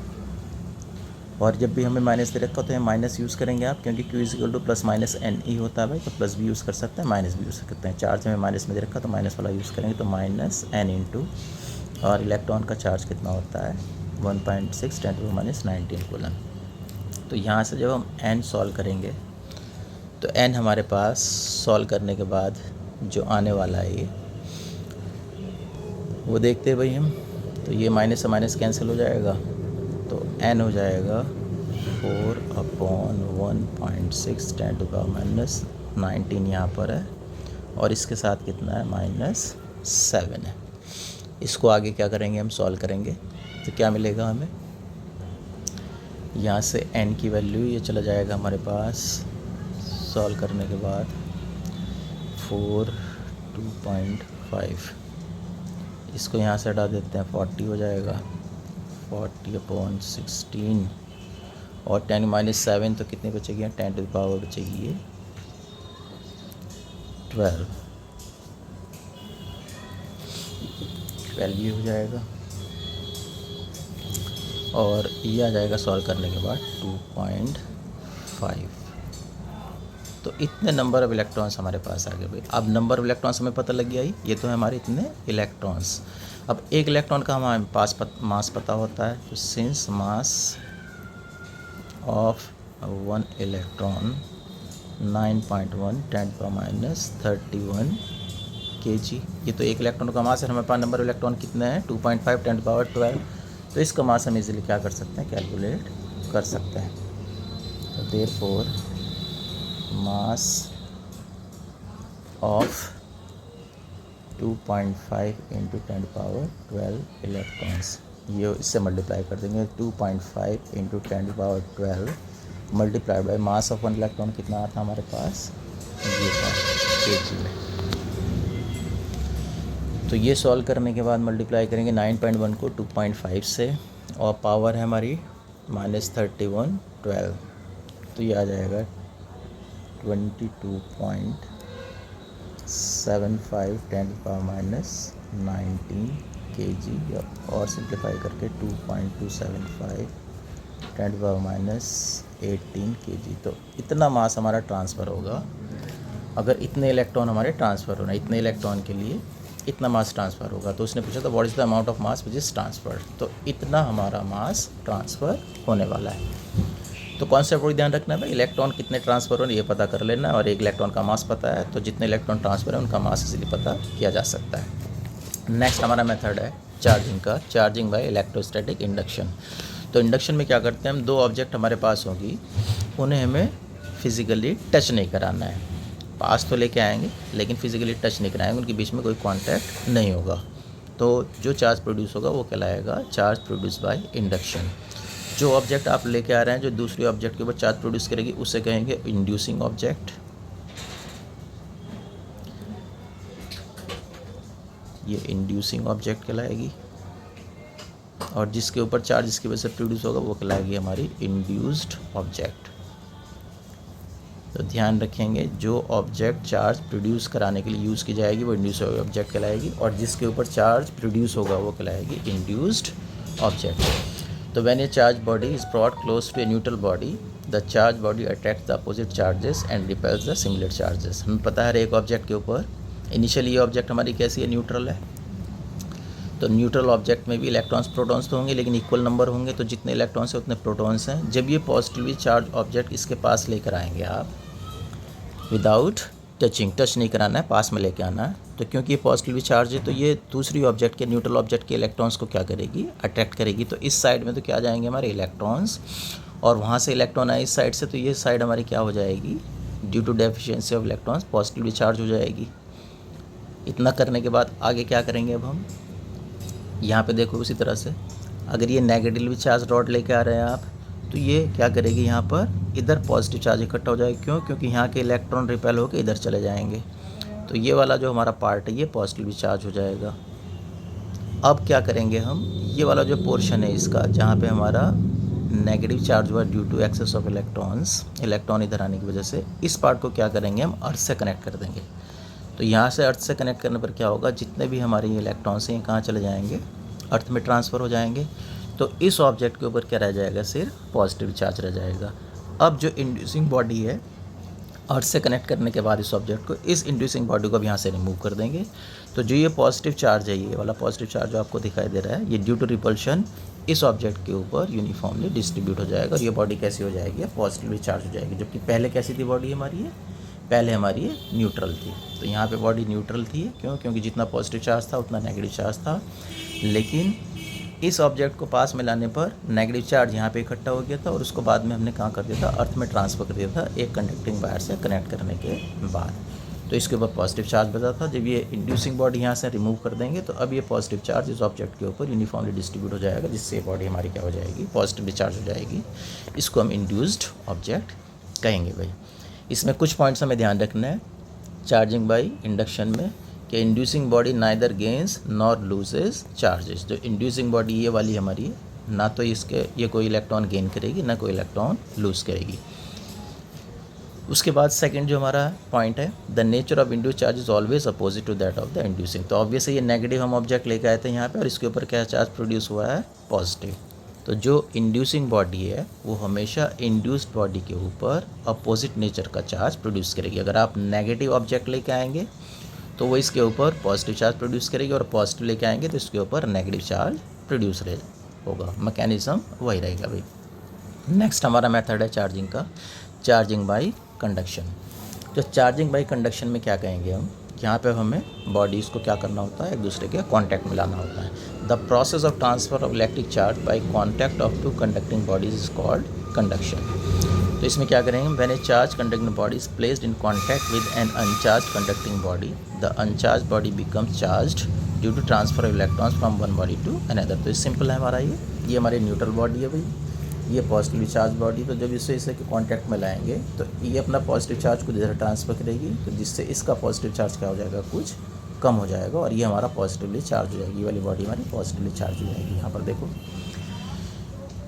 और जब भी हमें माइनस दे रखा होता है माइनस यूज़ करेंगे आप क्योंकि Q = +-NE होता है भाई। तो प्लस भी यूज़ कर सकते हैं माइनस भी यूज़ कर सकते हैं। चार्ज हमें माइनस में दे रखा तो माइनस वाला यूज़ करेंगे तो -N और इलेक्ट्रॉन का चार्ज कितना होता है 1.6 10⁻⁹ कूलम। तो यहाँ से जब हम n सॉल्व करेंगे तो n हमारे पास सॉल्व करने के बाद जो आने वाला है ये वो देखते हैं भाई हम। तो ये माइनस से माइनस कैंसिल हो जाएगा तो n हो जाएगा 4/1.6 10⁻⁹ यहाँ पर है और इसके साथ कितना है -7 है। इसको आगे क्या करेंगे हम सॉल्व करेंगे तो क्या मिलेगा हमें यहाँ से n की वैल्यू ये चला जाएगा हमारे पास सॉल्व करने के बाद 4/2.5। इसको यहाँ से हटा देते हैं 40 हो जाएगा 40/16 और 10⁻⁷ तो कितनी बचेगी 10 टू द पावर बचेगी ये 12 हो जाएगा और ये आ जाएगा सॉल्व करने के बाद 2.5। तो इतने नंबर ऑफ इलेक्ट्रॉन्स हमारे पास आ गए भाई। अब नंबर ऑफ इलेक्ट्रॉन्स हमें पता लग गया ही, ये तो है हमारे इतने इलेक्ट्रॉन्स। अब एक इलेक्ट्रॉन का हमारे पास मास पता होता है तो since mass of 1 electron 9.1 10⁻31 kg। ये तो एक इलेक्ट्रॉन का मास है। हमारे पास नंबर ऑफ इलेक्ट्रॉन कितने हैं 2.5 10⁻12। तो इसका मास हम इजीली क्या कर सकते हैं कैलकुलेट कर सकते हैं। तो देयरफॉर मास ऑफ 2.5 × 10⁻12 इलेक्ट्रॉन्स, ये इससे मल्टीप्लाई कर देंगे 2.5 × 10⁻12 multiplied by mass of one electron कितना था हमारे पास, ये था kg में। तो ये सॉल्व करने के बाद मल्टीप्लाई करेंगे 9.1 को 2.5 से, और पावर है हमारी -31 12, तो ये आ जाएगा 22.75 10⁻19 kg, और सिंप्लीफाई करके 2.275 10⁻18 kg। तो इतना मास हमारा ट्रांसफ़र होगा अगर इतने इलेक्ट्रॉन हमारे ट्रांसफ़र होना, इतने इलेक्ट्रॉन के लिए इतना मास ट्रांसफ़र होगा। तो उसने पूछा था what is the amount of mass which is transferred, तो इतना हमारा मास ट्रांसफ़र होने वाला है। तो कॉन्सेप्ट को ध्यान रखना है भाई, इलेक्ट्रॉन कितने ट्रांसफ़र हो रहे हैं ये पता कर लेना, और एक इलेक्ट्रॉन का मास पता है तो जितने इलेक्ट्रॉन ट्रांसफ़र है उनका मास इसीलिए पता किया जा सकता है। नेक्स्ट हमारा मेथड है चार्जिंग का, चार्जिंग बाय इलेक्ट्रोस्टैटिक इंडक्शन। तो इंडक्शन में क्या करते हैं हम, दो ऑब्जेक्ट हमारे पास होगी, उन्हें हमें फिज़िकली टच नहीं कराना है, पास तो लेके आएंगे लेकिन फिज़िकली टच नहीं कराएंगे, उनके बीच में कोई कांटेक्ट नहीं होगा। तो जो चार्ज प्रोड्यूस होगा वो कहलाएगा चार्ज प्रोड्यूस बाय इंडक्शन। जो ऑब्जेक्ट आप लेके आ रहे हैं जो दूसरे ऑब्जेक्ट के ऊपर चार्ज प्रोड्यूस करेगी उसे कहेंगे इंड्यूसिंग ऑब्जेक्ट, ये इंड्यूसिंग ऑब्जेक्ट कहलाएगी, और जिसके ऊपर चार्ज जिसकी वजह से प्रोड्यूस होगा वो कहलाएगी हमारी इंड्यूस्ड ऑब्जेक्ट। तो ध्यान रखेंगे जो ऑब्जेक्ट चार्ज प्रोड्यूस कराने के लिए यूज़ की जाएगी वो इंड्यूस ऑब्जेक्ट कहलाएगी, और जिसके ऊपर चार्ज प्रोड्यूस होगा वो कहलाएगी इंड्यूस्ड ऑब्जेक्ट। तो when a charge body is brought close to a neutral body, the charge body attracts the opposite charges and repels the similar charges. हमें पता है एक ऑब्जेक्ट के ऊपर इनिशियली ये ऑब्जेक्ट हमारी कैसी है, न्यूट्रल है। तो न्यूट्रल ऑब्जेक्ट में भी इलेक्ट्रॉन्स प्रोटॉन्स तो होंगे लेकिन इक्वल नंबर होंगे, तो जितने इलेक्ट्रॉन्स हैं उतने प्रोटॉन्स हैं। जब ये पॉजिटिवली चार्ज ऑब्जेक्ट इसके पास लेकर आएंगे आप विदाउट टचिंग, टच नहीं कराना है, पास में लेके आना है, तो क्योंकि ये पॉजिटिवली चार्ज है तो ये दूसरी ऑब्जेक्ट के न्यूट्रल ऑब्जेक्ट के इलेक्ट्रॉन्स को क्या करेगी, अट्रैक्ट करेगी। तो इस साइड में तो क्या जाएंगे हमारे इलेक्ट्रॉन्स, और वहाँ से इलेक्ट्रॉन आए इस साइड से, तो ये साइड हमारी क्या हो जाएगी, due to deficiency of electrons positively charge हो जाएगी। इतना करने के बाद आगे क्या करेंगे अब हम, यहाँ पे देखो उसी तरह से अगर ये नेगेटिवली चार्ज रॉड लेके आ रहे हैं आप, तो ये क्या करेगी, यहाँ पर इधर पॉजिटिव चार्ज इकट्ठा हो जाएगा। क्यों, क्योंकि यहाँ के इलेक्ट्रॉन रिपेल होकर इधर चले जाएंगे, तो ये वाला जो हमारा पार्ट है ये पॉजिटिवली चार्ज हो जाएगा। अब क्या करेंगे हम, ये वाला जो पोर्शन है इसका जहाँ पे हमारा नेगेटिव चार्ज हुआ due to excess of electrons, electron इधर आने की वजह से, इस पार्ट को क्या करेंगे हम अर्थ से कनेक्ट कर देंगे। तो यहाँ से अर्थ से कनेक्ट करने पर क्या होगा, जितने भी हमारे ये इलेक्ट्रॉन्स हैं कहाँ चले जाएंगे, अर्थ में ट्रांसफ़र हो जाएंगे। तो इस ऑब्जेक्ट के ऊपर क्या रह जाएगा, सिर्फ पॉजिटिव चार्ज रह जाएगा। अब जो इंड्यूसिंग बॉडी है अर्थ से कनेक्ट करने के बाद इस ऑब्जेक्ट को, इस इंड्यूसिंग बॉडी को अब यहाँ से रिमूव कर देंगे। तो जो ये पॉजिटिव चार्ज है, ये वाला पॉजिटिव चार्ज जो आपको दिखाई दे रहा है, ये ड्यू टू रिपल्शन इस ऑब्जेक्ट के ऊपर यूनिफॉर्मली डिस्ट्रीब्यूट हो जाएगा, और ये बॉडी कैसी हो जाएगी, पॉजिटिवली चार्ज हो जाएगी। जबकि पहले कैसी थी बॉडी हमारी, ये पहले हमारी ये न्यूट्रल थी। तो यहाँ पे बॉडी न्यूट्रल थी, क्यों, क्योंकि जितना पॉजिटिव चार्ज था उतना नेगेटिव चार्ज था। लेकिन इस ऑब्जेक्ट को पास में लाने पर नेगेटिव चार्ज यहाँ पे इकट्ठा हो गया था, और उसको बाद में हमने कहाँ कर दिया था, अर्थ में ट्रांसफ़र कर दिया था एक कंडक्टिंग वायर से कनेक्ट करने के बाद। तो इसके ऊपर पॉजिटिव चार्ज बचा था। जब ये इंड्यूसिंग बॉडी यहाँ से रिमूव कर देंगे तो अब ये पॉजिटिव चार्ज इस ऑब्जेक्ट के ऊपर यूनिफॉर्मली डिस्ट्रीब्यूट हो जाएगा, जिससे बॉडी हमारी क्या हो जाएगी, पॉजिटिवली चार्ज हो जाएगी। इसको हम इंड्यूस्ड ऑब्जेक्ट कहेंगे भाई। इसमें कुछ पॉइंट्स हमें ध्यान रखना है चार्जिंग बाई इंडक्शन में, कि inducing body neither gains nor loses charges. जो इंड्यूसिंग बॉडी ये वाली हमारी है, ना तो इसके ये कोई इलेक्ट्रॉन गेन करेगी ना कोई इलेक्ट्रॉन लूज़ करेगी। उसके बाद सेकंड जो हमारा पॉइंट है, the nature of induce charge is always opposite to that of the inducing. तो ऑब्वियसली ये नेगेटिव हम ऑब्जेक्ट लेके आए थे यहाँ पे, और इसके ऊपर क्या चार्ज प्रोड्यूस हुआ है, पॉजिटिव। तो जो इंड्यूसिंग बॉडी है वो हमेशा इंड्यूस्ड बॉडी के ऊपर अपोजिट नेचर का चार्ज प्रोड्यूस करेगी। अगर आप नेगेटिव ऑब्जेक्ट लेके आएंगे तो वो इसके ऊपर पॉजिटिव चार्ज प्रोड्यूस करेगी, और पॉजिटिव लेके आएंगे तो इसके ऊपर नेगेटिव चार्ज प्रोड्यूस होगा। मैकेनिज्म वही रहेगा भाई। नेक्स्ट हमारा मेथड है चार्जिंग का, चार्जिंग बाई कंडक्शन। तो चार्जिंग बाई कंडक्शन में क्या कहेंगे हम, यहाँ पे हमें बॉडीज़ को क्या करना होता है, एक दूसरे के कॉन्टैक्ट में लाना होता है। The process of transfer of electric charge by contact of two conducting bodies is called conduction. तो इसमें क्या करेंगे, when a charge conducting body is placed in contact with an uncharge conducting body, the uncharge body becomes charged due to transfer of electrons from one body to another. तो simple है हमारा ये हमारी neutral body है भाई, ये positively charge body, तो जब इसे के कॉन्टैक्ट में लाएंगे तो ये अपना पॉजिटिव चार्ज कुछ इधर ट्रांसफ़र करेगी, तो जिससे इसका पॉजिटिव चार्ज क्या हो जाएगा, कुछ कम हो जाएगा और ये हमारा पॉजिटिवली चार्ज हो जाएगी, ये वाली बॉडी हमारी पॉजिटिवली चार्ज हो जाएगी। यहाँ पर देखो,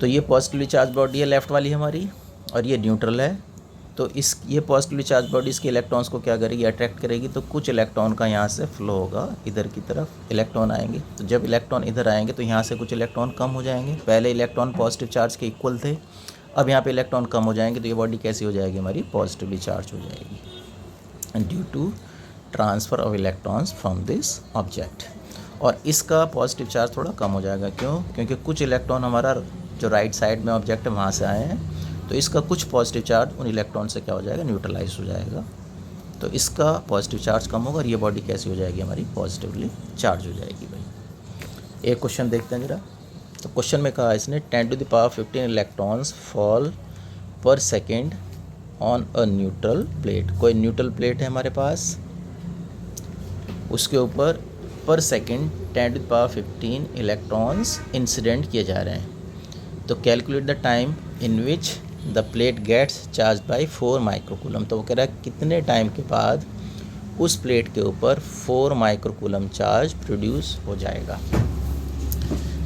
तो ये पॉजिटिवली चार्ज बॉडी है लेफ़्ट वाली हमारी, और ये न्यूट्रल है। तो ये पॉजिटिवली चार्ज बॉडी इसके इलेक्ट्रॉन्स को क्या करेगी, अट्रैक्ट करेगी। तो कुछ इलेक्ट्रॉन का यहाँ से फ्लो होगा, इधर की तरफ इलेक्ट्रॉन आएंगे। तो जब इलेक्ट्रॉन इधर आएंगे तो यहाँ से कुछ इलेक्ट्रॉन कम हो जाएंगे। पहले इलेक्ट्रॉन पॉजिटिव चार्ज के इक्वल थे, अब यहाँ पे इलेक्ट्रॉन कम हो जाएंगे, तो ये बॉडी कैसी हो जाएगी, हमारी पॉजिटिवली चार्ज हो जाएगी due to transfer of electrons from this object. और इसका पॉजिटिव चार्ज थोड़ा कम हो जाएगा, क्यों, क्योंकि कुछ इलेक्ट्रॉन हमारा जो राइट साइड में ऑब्जेक्ट है वहाँ से आए हैं, तो इसका कुछ पॉजिटिव चार्ज उन इलेक्ट्रॉन से क्या हो जाएगा, न्यूट्रलाइज हो जाएगा। तो इसका पॉजिटिव चार्ज कम होगा और ये बॉडी कैसी हो जाएगी, हमारी पॉजिटिवली चार्ज हो जाएगी भाई। एक क्वेश्चन देखते हैं जरा। तो क्वेश्चन में कहा इसने 10⁻15 इलेक्ट्रॉन्स फॉल पर second on a neutral plate. कोई न्यूट्रल प्लेट है हमारे पास, उसके ऊपर पर सेकेंड 10⁻15 इलेक्ट्रॉन्स इंसिडेंट किए जा रहे हैं। तो calculate the time in which the plate gets charge by 4 microcoulomb. तो वो कह रहा है कितने टाइम के बाद उस प्लेट के ऊपर 4 माइक्रोकूलम चार्ज प्रोड्यूस हो जाएगा।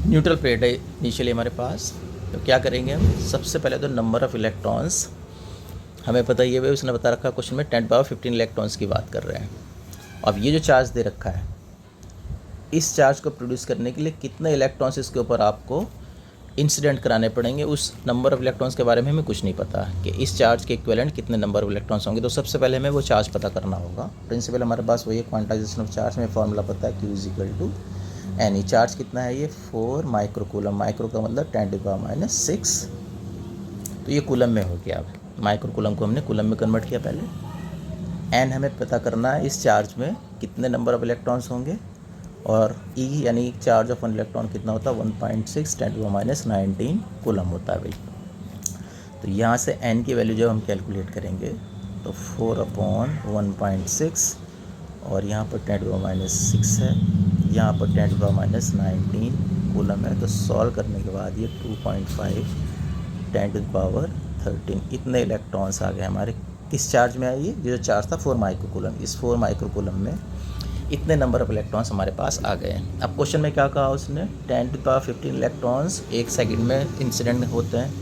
न्यूट्रल प्लेट है इनिशियली हमारे पास, तो क्या करेंगे हम, सबसे पहले तो नंबर ऑफ़ इलेक्ट्रॉन्स हमें पता ही है, उसने बता रखा क्वेश्चन में 10⁻15 इलेक्ट्रॉन्स की बात कर रहे हैं। अब ये जो चार्ज दे रखा है, इस चार्ज को प्रोड्यूस करने के लिए कितने इलेक्ट्रॉन्स इसके ऊपर आपको इंसिडेंट कराने पड़ेंगे, उस नंबर ऑफ़ इलेक्ट्रॉन्स के बारे में हमें कुछ नहीं पता कि इस चार्ज के इक्विवेलेंट कितने नंबर ऑफ़ इलेक्ट्रॉन्स होंगे। तो सबसे पहले हमें वो चार्ज पता करना होगा। प्रिंसिपल हमारे पास वही क्वांटाइजेशन ऑफ चार्ज में फॉर्मूला पता है, Q = NE। चार्ज कितना है ये, 4 माइक्रोकूलम। माइक्रो का मतलब 10⁻⁻6, तो ये कूलम में हो गया। अब माइक्रोकूलम को हमने कूलम में कन्वर्ट किया पहले। एन हमें पता करना है इस चार्ज में कितने नंबर ऑफ़ इलेक्ट्रॉन्स होंगे, और ई यानी चार्ज ऑफ 1 इलेक्ट्रॉन कितना होता है, 1.6 10⁻⁻19 कूलम होता है भाई। तो यहाँ से एन की वैल्यू जब हम कैलकुलेट करेंगे तो 4/1.6, और यहाँ पर 10⁻⁻6 है, यहाँ पर 10⁻⁻19 कूलम है। तो सॉल्व करने के बाद ये 2.5 10⁻13 इतने इलेक्ट्रॉन्स आ गए हमारे। किस चार्ज में है ये, जो चार्ज था 4 माइक्रोकूलम, इस 4 माइक्रोकूलम में इतने नंबर ऑफ़ इलेक्ट्रॉन्स हमारे पास आ गए हैं। अब क्वेश्चन में क्या कहा उसने, 10⁻15 इलेक्ट्रॉन्स 1 सेकंड में इंसिडेंट होते हैं।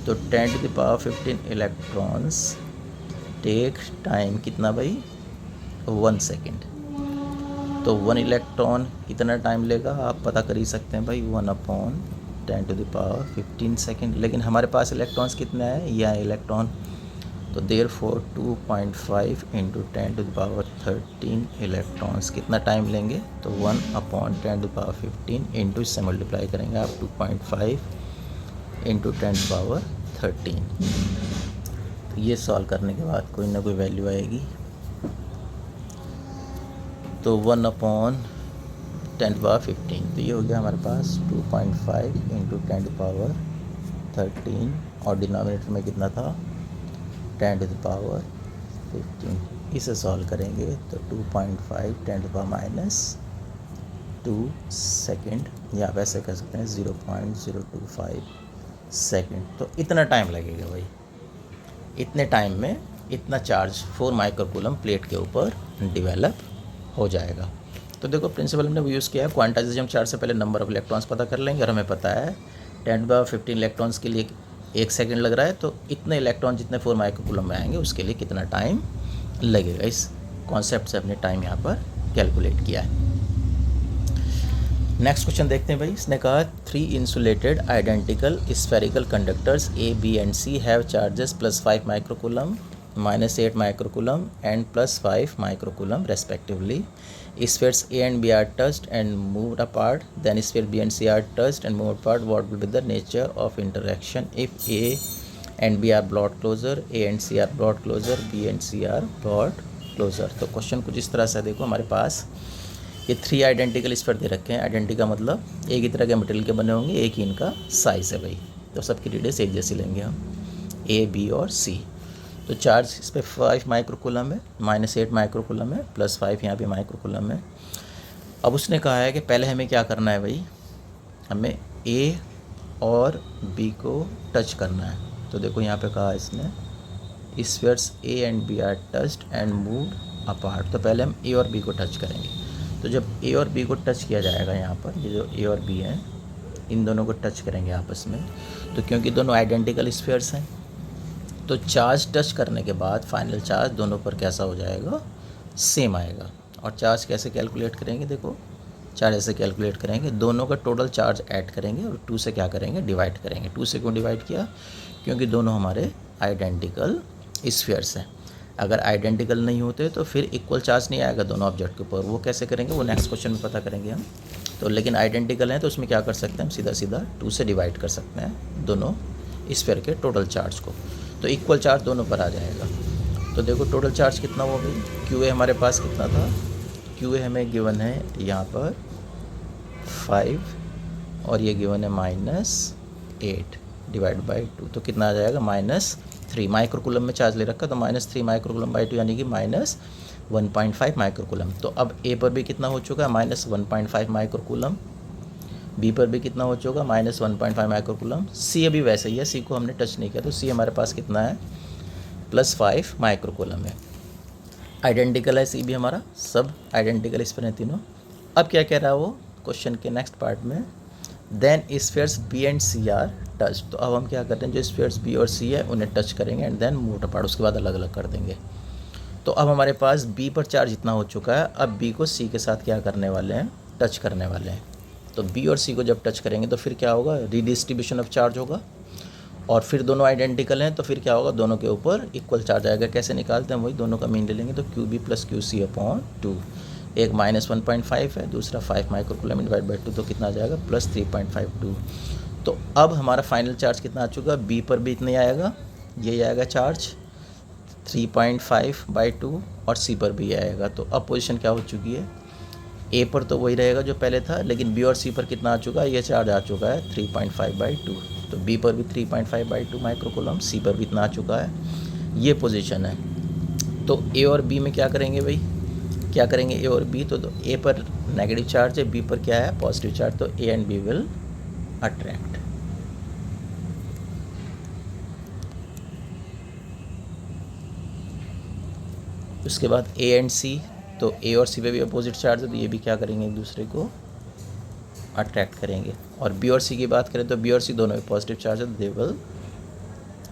तो 10⁻15 इलेक्ट्रॉन्स टेक टाइम कितना भाई, 1 सेकंड। तो 1 इलेक्ट्रॉन कितना टाइम लेगा आप पता कर ही सकते हैं भाई, 1/10⁻15 सेकंड। लेकिन हमारे पास इलेक्ट्रॉन्स कितने हैं, यह इलेक्ट्रॉन, तो देयरफॉर 2.5 × 10⁻13 इलेक्ट्रॉन्स कितना टाइम लेंगे, तो 1/10⁻15 इंटू इससे मल्टीप्लाई करेंगे आप 2.5 × 10⁻13। तो ये सॉल्व करने के बाद कोई ना कोई वैल्यू आएगी। तो 1/10⁻15, तो ये हो गया हमारे पास 2.5 × 10⁻13, और डिनोमिनेटर में कितना था 10⁻15। इसे सॉल्व करेंगे तो 2.5 10⁻⁻2 सेकेंड, या आप ऐसे कह सकते हैं 0.025 सेकेंड। तो इतना टाइम लगेगा भाई, इतने टाइम में इतना चार्ज 4 माइक्रोकूलम प्लेट के ऊपर डेवलप हो जाएगा। तो देखो प्रिंसिपल हमने वो यूज़ किया है, क्वांटाइजेशन चार्ज से पहले नंबर ऑफ़ इलेक्ट्रॉन्स पता कर लेंगे, और हमें पता है 10⁻15 इलेक्ट्रॉन्स के लिए 1 सेकंड लग रहा है। तो इतने इलेक्ट्रॉन जितने 4 माइक्रोकूलम में आएंगे उसके लिए कितना टाइम लगेगा, इस कॉन्सेप्ट से अपने टाइम यहाँ पर कैलकुलेट किया है। नेक्स्ट क्वेश्चन देखते हैं भाई। इसने कहा 3 insulated identical spherical conductors A, B and C have charges +5 microcoulomb, -8 microcoulomb and +5 microcoulomb respectively. Spheres A and B are touched and moved apart. Then sphere B and C are touched and moved apart. What will be the nature of interaction if A and B are brought closer, A and C are brought closer, B and C are brought closer? तो question कुछ इस तरह से देखो, हमारे पास ये 3 identical sphere दे रखे हैं। आइडेंटिकल मतलब एक ही तरह के मटेरियल के बने होंगे, एक ही इनका साइज़ है भाई। तो सबकी रेडियस एक जैसी लेंगे हम, A, B और C। तो चार्ज इस पर 5 माइक्रोकूलम है, -8 माइक्रोकूलम है, +5 यहाँ पे माइक्रोकूलम है। अब उसने कहा है कि पहले हमें क्या करना है भाई, हमें A और बी को टच करना है। तो देखो यहाँ पे कहा इसने spheres A and B are touched and moved apart. तो पहले हम ए और बी को टच करेंगे। तो जब ए और बी को टच किया जाएगा, यहाँ पर ये जो ए और बी है इन दोनों को टच करेंगे आपस में, तो क्योंकि दोनों आइडेंटिकल स्फीयर्स हैं तो चार्ज टच करने के बाद फाइनल चार्ज दोनों पर कैसा हो जाएगा, सेम आएगा। और चार्ज कैसे कैलकुलेट करेंगे, देखो चार्ज ऐसे कैलकुलेट करेंगे, दोनों का टोटल चार्ज ऐड करेंगे और 2 से क्या करेंगे, डिवाइड करेंगे। 2 से क्यों डिवाइड किया, क्योंकि दोनों हमारे आइडेंटिकल स्फीयर्स हैं। अगर आइडेंटिकल नहीं होते तो फिर इक्वल चार्ज नहीं आएगा दोनों ऑब्जेक्ट के ऊपर। वो कैसे करेंगे, वो नेक्स्ट क्वेश्चन में पता करेंगे हम। तो लेकिन आइडेंटिकल हैं तो उसमें क्या कर सकते हैं हम, सीधा सीधा 2 से डिवाइड कर सकते हैं दोनों स्फीयर के टोटल चार्ज को, तो इक्वल चार्ज दोनों पर आ जाएगा। तो देखो टोटल चार्ज कितना हो गई, क्यू ए हमारे पास कितना था, क्यू ए हमें गिवन है यहाँ पर 5 और ये गिवन है -8 डिवाइड बाई 2, तो कितना आ जाएगा -3 माइक्रोकूलम में चार्ज ले रखा, तो -3 माइक्रोकूलम बाई 2 यानी कि -1.5 माइक्रोकूलम। तो अब ए पर भी कितना हो चुका है, -1.5 माइक्रोकूलम, बी पर भी कितना हो चुका, -1.5 माइक्रोकूलम, सी अभी वैसे ही है, सी को हमने टच नहीं किया, तो सी हमारे पास कितना है +5 माइक्रोकूलम है। आइडेंटिकल है सी भी हमारा, सब आइडेंटिकल इस पर हैं तीनों। अब क्या कह रहा है वो क्वेश्चन के नेक्स्ट पार्ट में, then spheres B and C are touch. तो अब हम क्या करते हैं, जो स्फीयर्स बी और सी है उन्हें टच करेंगे एंड देन मूव अपार्ट, उसके बाद अलग अलग कर देंगे। तो अब हमारे पास बी पर चार्ज इतना हो चुका है, अब बी को सी के साथ क्या करने वाले हैं, टच करने वाले हैं। तो बी और सी को जब टच करेंगे तो फिर क्या होगा, रीडिस्ट्रीब्यूशन ऑफ चार्ज होगा, और फिर दोनों आइडेंटिकल हैं तो फिर क्या होगा, दोनों के ऊपर इक्वल चार्ज आएगा। कैसे निकालते हैं, वही दोनों का मीन ले लेंगे, तो q B plus q C upon 2, एक -1.5 है, दूसरा 5 माइक्रोकूलम डिवाइड बाई 2, तो कितना आ जाएगा +3.52। तो अब हमारा फाइनल चार्ज कितना आ चुका, बी पर भी इतना ही आएगा, ये आएगा चार्ज 3.5/2 और सी पर भी आएगा। तो अब पोजीशन क्या हो चुकी है, ए पर तो वही रहेगा जो पहले था, लेकिन बी और सी पर कितना आ चुका है, ये चार्ज आ चुका है 3.5/2। तो बी पर भी 3.5/2 माइक्रोकूलम, सी पर भी इतना आ चुका है, ये पोजीशन है। तो ए और बी में क्या करेंगे भाई, क्या करेंगे ए और बी, तो ए पर नेगेटिव चार्ज है, बी पर क्या है पॉजिटिव चार्ज, तो A and B will attract. उसके बाद ए एंड सी, तो ए और सी पे भी अपोजिट चार्ज है, तो ये भी क्या करेंगे, एक दूसरे को अट्रैक्ट करेंगे। और बी और सी की बात करें तो बी और सी दोनों में पॉजिटिव चार्ज है, तो दे विल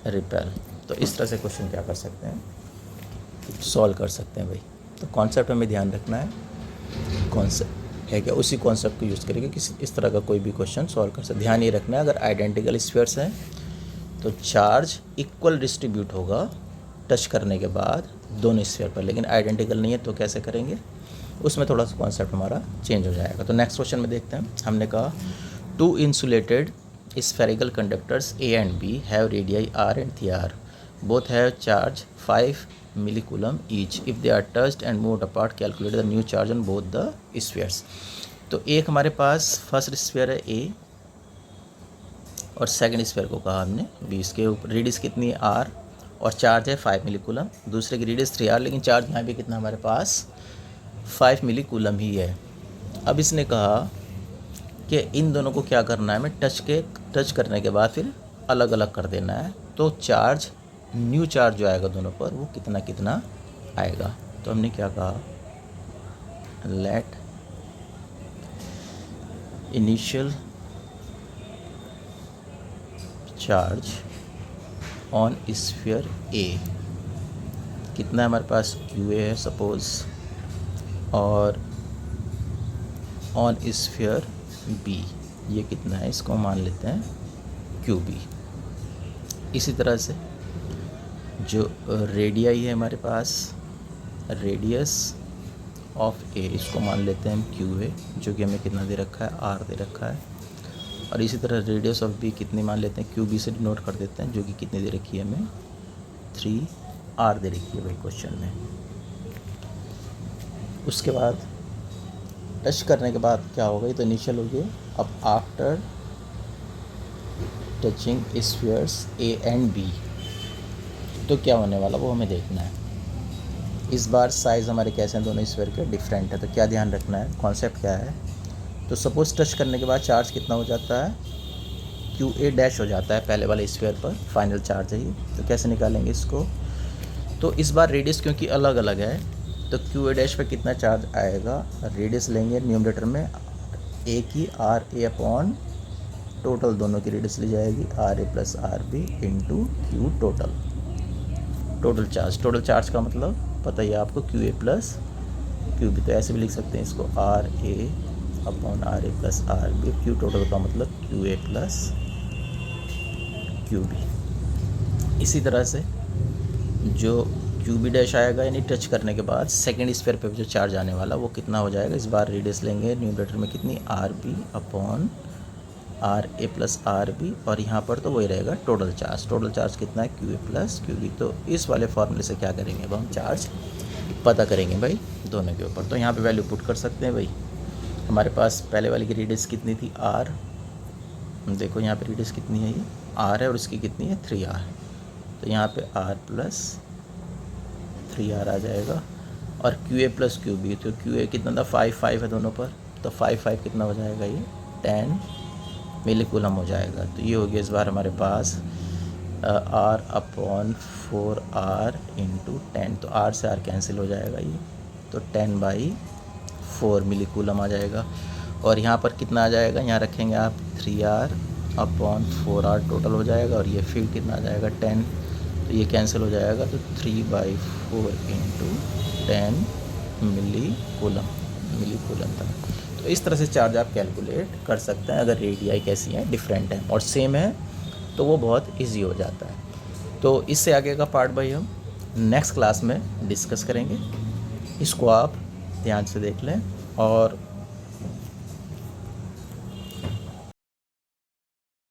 रिपेल। तो इस तरह से क्वेश्चन क्या कर सकते हैं, सॉल्व कर सकते हैं भाई। तो कॉन्सेप्ट हमें ध्यान रखना है, कॉन्सेप्ट है क्या, उसी कॉन्सेप्ट को यूज़ करके किसी इस तरह का कोई भी क्वेश्चन सॉल्व कर सकते। ध्यान ये रखना है, अगर आइडेंटिकल स्फीयर्स हैं तो चार्ज इक्वल डिस्ट्रीब्यूट होगा टच करने के बाद दोनों स्फीयर पर, लेकिन आइडेंटिकल नहीं है तो कैसे करेंगे, उसमें थोड़ा सा कॉन्सेप्ट हमारा चेंज हो जाएगा। तो नेक्स्ट क्वेश्चन में देखते हैं, हमने कहा 2 insulated spherical conductors A and B have radii r and r. Both have charge 5 millicoulomb each. If they are touched and moved apart, calculate the new charge on both the spheres. तो एक हमारे पास first sphere है A और second sphere को कहा हमने B। इसके ऊपर रेडियस कितनी है r और चार्ज है 5 मिलीकूलम, दूसरे की रेडियस 3r, लेकिन चार्ज यहाँ भी कितना हमारे पास 5 मिलीकूलम ही है। अब इसने कहा कि इन दोनों को क्या करना है, हमें टच करने के बाद फिर अलग अलग कर देना है। तो चार्ज न्यू चार्ज जो आएगा दोनों पर वो कितना कितना आएगा। तो हमने क्या कहा, let initial charge on sphere A कितना है हमारे पास, क्यू ए है सपोज, और ऑन स्फीयर बी ये कितना है, इसको मान लेते हैं क्यू बी। इसी तरह से जो रेडियाई है हमारे पास, रेडियस ऑफ ए, इसको मान लेते हैं हम क्यू ए, जो कि हमें कितना दे रखा है, आर दे रखा है। और इसी तरह रेडियस ऑफ बी कितनी मान लेते हैं, क्यू बी से डिनोट कर देते हैं, जो कि कितनी दे रखी है हमें, 3r दे रखी है भाई क्वेश्चन में। उसके बाद टच करने के बाद क्या होगा, ये तो इनिशियल हो गया। अब after touching spheres A and B तो क्या होने वाला वो हमें देखना है। इस बार साइज़ हमारे कैसे हैं, दोनों स्फीयर के डिफरेंट है, तो क्या ध्यान रखना है, कॉन्सेप्ट क्या है। तो सपोज टच करने के बाद चार्ज कितना हो जाता है, क्यू ए डैश हो जाता है पहले वाले स्फीयर पर, फाइनल चार्ज है ये। तो कैसे निकालेंगे इसको, तो इस बार रेडियस क्योंकि अलग अलग है तो क्यू ए डैश पे कितना चार्ज आएगा, रेडियस लेंगे न्यूमरेटर में ए की आर ए अपॉन टोटल, दोनों की रेडियस ली जाएगी r A plus r B into q total. Total charge का मतलब पता ही है आपको, q A plus q B. तो ऐसे भी लिख सकते हैं इसको, r A upon r A plus r B. Q total का मतलब q A plus q B. इसी तरह से जो क्यू बी डैश आएगा यानी टच करने के बाद सेकेंड स्फीयर पे जो चार्ज आने वाला वो कितना हो जाएगा, इस बार रेडियस लेंगे न्यूमरेटर में कितनी, r B upon r A plus r B, और यहाँ पर तो वही रहेगा टोटल चार्ज कितना है, q A plus q B. तो इस वाले फॉर्मूले से क्या करेंगे, अब हम चार्ज पता करेंगे भाई दोनों के ऊपर। तो यहाँ पे वैल्यू पुट कर सकते हैं भाई। हमारे पास पहले वाली की रेडियस कितनी थी, आर, देखो यहाँ पे रेडियस कितनी है, ये आर है और इसकी कितनी है 3r। तो यहाँ पे r प्लस 3r आ जाएगा, और q A plus q B, तो क्यू ए कितना था 5 है दोनों पर, तो 5 कितना हो जाएगा, ये 10 मिली कूलम हो जाएगा। तो ये हो गया इस बार हमारे पास r अपॉन 4r इंटू 10, तो r से r कैंसिल हो जाएगा ये, तो 10/4 मिली कूलम आ जाएगा। और यहाँ पर कितना आ जाएगा, यहाँ रखेंगे आप 3r अपॉन 4r टोटल हो जाएगा, और ये फील्ड कितना आ जाएगा 10, तो ये कैंसिल हो जाएगा, तो 3/4 इंटू 10 मिली कूलम था। तो इस तरह से चार्ज आप कैलकुलेट कर सकते हैं। अगर रेडियाई कैसी हैं, डिफरेंट हैं और सेम है तो वो बहुत इजी हो जाता है। तो इससे आगे का पार्ट भाई हम नेक्स्ट क्लास में डिस्कस करेंगे, इसको आप ध्यान से देख लें। और